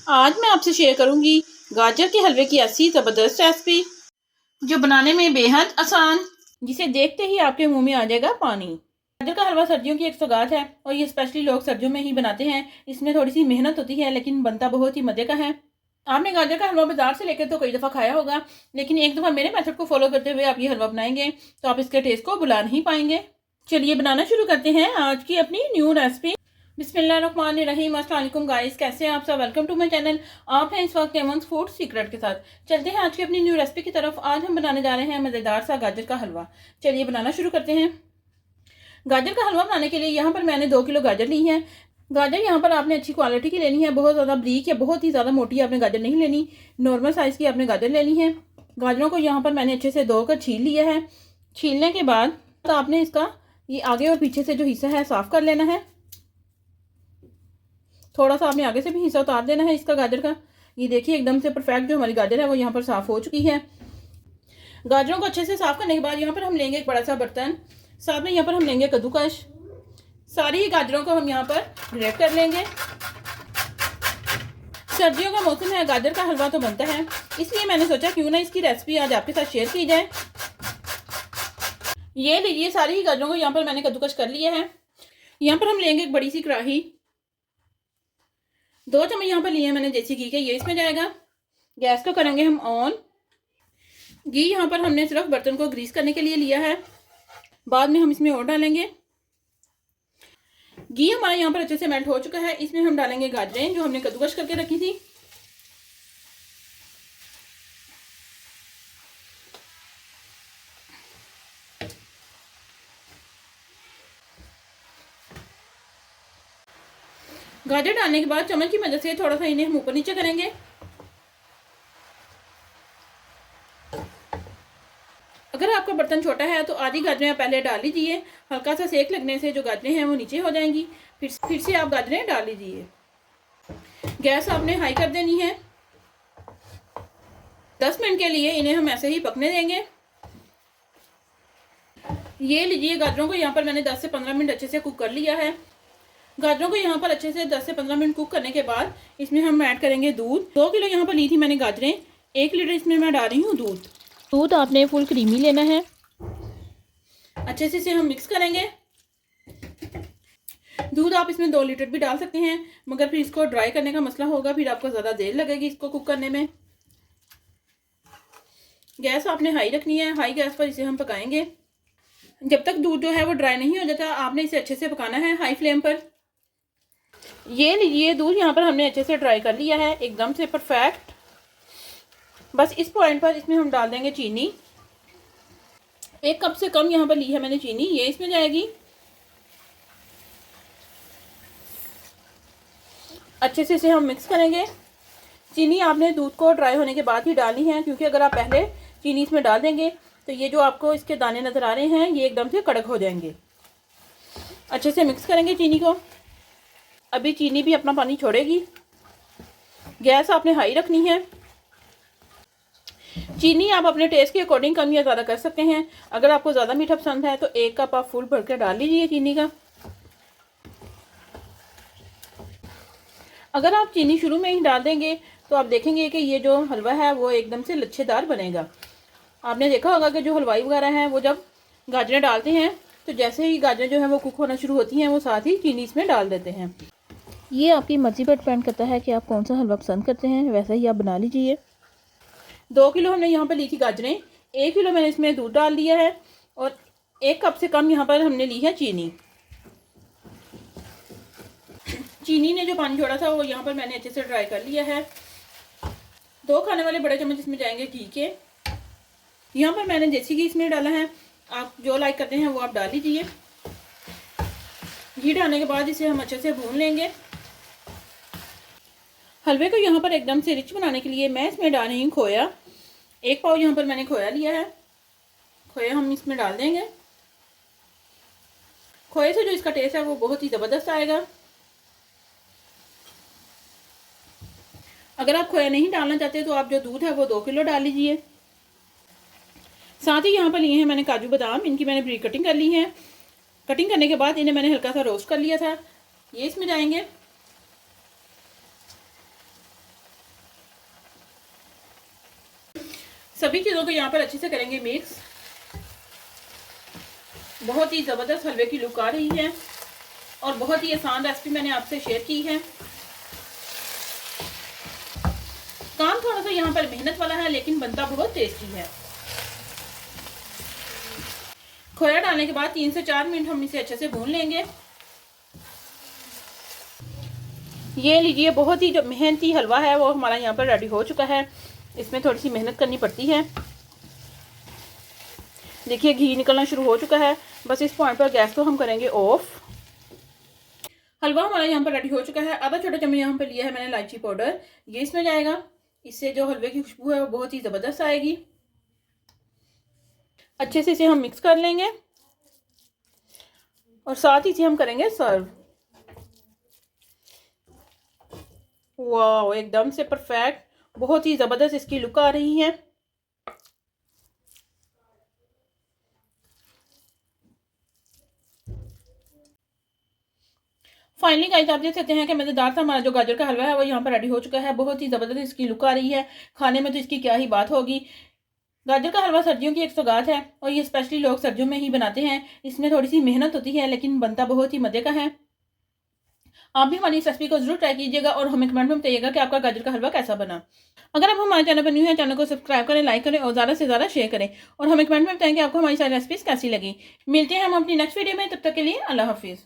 आज मैं आपसे शेयर करूंगी गाजर के हलवे की ऐसी ज़बरदस्त रेसिपी जो बनाने में बेहद आसान, जिसे देखते ही आपके मुंह में आ जाएगा पानी। गाजर का हलवा सर्दियों की एक सौगात है और ये स्पेशली लोग सर्दियों में ही बनाते हैं। इसमें थोड़ी सी मेहनत होती है लेकिन बनता बहुत ही मज़े का है। आपने गाजर का हलवा बाजार से लेकर तो कई दफ़ा खाया होगा, लेकिन एक दफ़ा मेरे मेथड को फॉलो करते हुए आप ये हलवा बनाएंगे तो आप इसके टेस्ट को भुला नहीं पाएंगे। चलिए बनाना शुरू करते हैं आज की अपनी न्यू रेसिपी। बिस्मिल्लाहिर्रहमानिर्रहीम। अस्सलाम वालेकुम गाइस, कैसे हैं आप सब। Welcome to my channel. आप हैं इस वक्त एमन्स फूड सीक्रेट के साथ। चलते हैं आज की अपनी न्यू रेसिपी की तरफ। आज हम बनाने जा रहे हैं मज़ेदार सा गाजर का हलवा। चलिए बनाना शुरू करते हैं। गाजर का हलवा बनाने के लिए यहाँ पर मैंने 2 किलो गाजर ली है। गाजर यहाँ पर आपने अच्छी क्वालिटी की लेनी है, बहुत ज़्यादा ब्रीक या बहुत ही ज़्यादा मोटी आपने गाजर नहीं लेनी, नॉर्मल साइज़ की आपने गाजर लेनी है। गाजरों को यहाँ पर मैंने अच्छे से धोकर छील लिया है। छीलने के बाद तो आपने इसका ये आगे और पीछे से जो हिस्सा है साफ़ कर लेना है। थोड़ा सा आपने आगे से भी हिस्सा उतार देना है इसका गाजर का। ये देखिए एकदम से परफेक्ट जो हमारी गाजर है वो यहाँ पर साफ़ हो चुकी है। गाजरों को अच्छे से साफ़ करने के बाद यहाँ पर हम लेंगे एक बड़ा सा बर्तन, साथ में यहाँ पर हम लेंगे कद्दूकस। सारी ही गाजरों को हम यहाँ पर ग्रेट कर लेंगे। सर्दियों का मौसम है, गाजर का हलवा तो बनता है, इसलिए मैंने सोचा क्यों ना इसकी रेसिपी आज आपके साथ शेयर की जाए। ये लीजिए, सारी ही गाजरों को यहाँ पर मैंने कद्दूकस कर लिया है। यहाँ पर हम लेंगे एक बड़ी सी कढ़ाई, 2 चम्मच यहाँ पर लिए हैं मैंने देसी घी के, ये इसमें जाएगा। गैस को करेंगे हम ऑन। घी यहाँ पर हमने सिर्फ बर्तन को ग्रीस करने के लिए लिया है, बाद में हम इसमें और डालेंगे। घी हमारा यहाँ पर अच्छे से मेल्ट हो चुका है। इसमें हम डालेंगे गाजरें जो हमने कद्दूकस करके रखी थी। गाजर डालने के बाद चम्मच की मदद से थोड़ा सा इन्हें हम ऊपर नीचे करेंगे। अगर आपका बर्तन छोटा है तो आधी गाजरें आप पहले डाल लीजिए, हल्का सा सेक लगने से जो गाजरें हैं वो नीचे हो जाएंगी। फिर से आप गाजरें डाल लीजिए। गैस आपने हाई कर देनी है। 10 मिनट के लिए इन्हें हम ऐसे ही पकने देंगे। ये लीजिए, गाजरों को यहाँ पर मैंने 10 से 15 मिनट अच्छे से कुक कर लिया है। गाजरों को यहाँ पर अच्छे से 10 से 15 मिनट कुक करने के बाद इसमें हम ऐड करेंगे दूध। 2 किलो यहाँ पर ली थी मैंने गाजरें, 1 लीटर इसमें मैं डाल रही हूँ दूध। दूध आपने फुल क्रीमी लेना है। अच्छे से इसे हम मिक्स करेंगे। दूध आप इसमें 2 लीटर भी डाल सकते हैं, मगर फिर इसको ड्राई करने का मसला होगा, फिर आपको ज़्यादा देर लगेगी इसको कुक करने में। गैस आपने हाई रखनी है, हाई गैस पर इसे हम पकाएंगे जब तक दूध जो है वो ड्राई नहीं हो जाता। आपने इसे अच्छे से पकाना है हाई फ्लेम पर। ये लीजिए, दूध यहाँ पर हमने अच्छे से ड्राई कर लिया है, एकदम से परफेक्ट। बस इस पॉइंट पर इसमें हम डाल देंगे चीनी। 1 कप से कम यहाँ पर ली है मैंने चीनी, ये इसमें जाएगी। अच्छे से इसे हम मिक्स करेंगे। चीनी आपने दूध को ड्राई होने के बाद ही डालनी है, क्योंकि अगर आप पहले चीनी इसमें डाल देंगे तो ये जो आपको इसके दाने नज़र आ रहे हैं ये एकदम से कड़क हो जाएंगे। अच्छे से मिक्स करेंगे चीनी को। अभी चीनी भी अपना पानी छोड़ेगी। गैस आपने हाई रखनी है। चीनी आप अपने टेस्ट के अकॉर्डिंग कम या ज़्यादा कर सकते हैं। अगर आपको ज़्यादा मीठा पसंद है तो 1 कप आप फुल भर कर डाल लीजिए चीनी का। अगर आप चीनी शुरू में ही डाल देंगे तो आप देखेंगे कि ये जो हलवा है वो एकदम से लच्छेदार बनेगा। आपने देखा होगा कि जो हलवाई वगैरह हैं वो जब गाजरें डालते हैं तो जैसे ही गाजरें जो है वो कुक होना शुरू होती हैं वो साथ ही चीनी इसमें डाल देते हैं। ये आपकी मर्ज़ी पर डिपेंड करता है कि आप कौन सा हलवा पसंद करते हैं, वैसा ही आप बना लीजिए। 2 किलो हमने यहाँ पर ली थी गाजरें, 1 किलो मैंने इसमें दूध डाल दिया है और 1 कप से कम यहाँ पर हमने ली है चीनी। चीनी ने जो पानी छोड़ा था वो यहाँ पर मैंने अच्छे से ड्राई कर लिया है। 2 खाने वाले बड़े चम्मच इसमें जाएंगे घी के। यहाँ पर मैंने देसी घी इसमें डाला है, आप जो लाइक करते हैं वो आप डाल लीजिए। घी डालने के बाद इसे हम अच्छे से भून लेंगे। हलवे को यहाँ पर एकदम से रिच बनाने के लिए मैं इसमें डाल रही हूँ खोया। 1 पाव यहाँ पर मैंने खोया लिया है। खोया हम इसमें डाल देंगे। खोए से जो इसका टेस्ट है वो बहुत ही ज़बरदस्त आएगा। अगर आप खोया नहीं डालना चाहते तो आप जो दूध है वो 2 किलो डाल लीजिए। साथ ही यहाँ पर लिए हैं मैंने काजू बादाम, इनकी मैंने ब्रीक कटिंग कर ली है। कटिंग करने के बाद इन्हें मैंने हल्का सा रोस्ट कर लिया था, ये इसमें जाएंगे। सभी चीज़ों को यहाँ पर अच्छे से करेंगे मिक्स। बहुत ही ज़बरदस्त हलवे की लुक आ रही है और बहुत ही आसान रेसिपी मैंने आपसे शेयर की है। काम थोड़ा सा यहाँ पर मेहनत वाला है लेकिन बनता बहुत टेस्टी है। खोया डालने के बाद 3 से 4 मिनट हम इसे अच्छे से भून लेंगे। ये लीजिए, बहुत ही जो मेहनती हलवा है वो हमारा यहाँ पर रेडी हो चुका है। इसमें थोड़ी सी मेहनत करनी पड़ती है। देखिए घी निकलना शुरू हो चुका है। बस इस पॉइंट पर गैस को हम करेंगे ऑफ। हलवा हमारा यहाँ पर रेडी हो चुका है। आधा छोटा चम्मच यहाँ पर लिया है मैंने इलायची पाउडर, ये इसमें जाएगा। इससे जो हलवे की खुशबू है वो बहुत ही ज़बरदस्त आएगी। अच्छे से इसे हम मिक्स कर लेंगे और साथ ही इसे हम करेंगे सर्व। वाह, एकदम से परफेक्ट, बहुत ही ज़बरदस्त इसकी लुक आ रही है। फाइनली गाइस आप देख सकते हैं कि मज़ेदार सा हमारा जो गाजर का हलवा है वो यहाँ पर रेडी हो चुका है। बहुत ही ज़बरदस्त इसकी लुक आ रही है। खाने में तो इसकी क्या ही बात होगी। गाजर का हलवा सर्दियों की एक सौगात है और ये स्पेशली लोग सर्दियों में ही बनाते हैं। इसमें थोड़ी सी मेहनत होती है लेकिन बनता बहुत ही मज़े का है। आप भी हमारी इस रेसिपी को जरूर ट्राई कीजिएगा और हमें कमेंट में बताइएगा कि आपका गाजर का हलवा कैसा बना। अगर आप हमारे चैनल पर न्यू है, चैनल को सब्सक्राइब करें, लाइक करें और ज़्यादा से ज़्यादा शेयर करें और हमें कमेंट में बताएं कि आपको हमारी सारी रेसिपीज कैसी लगी। मिलते हैं हम अपनी नेक्स्ट वीडियो में, तब तक के लिए अल्लाह हाफिज़।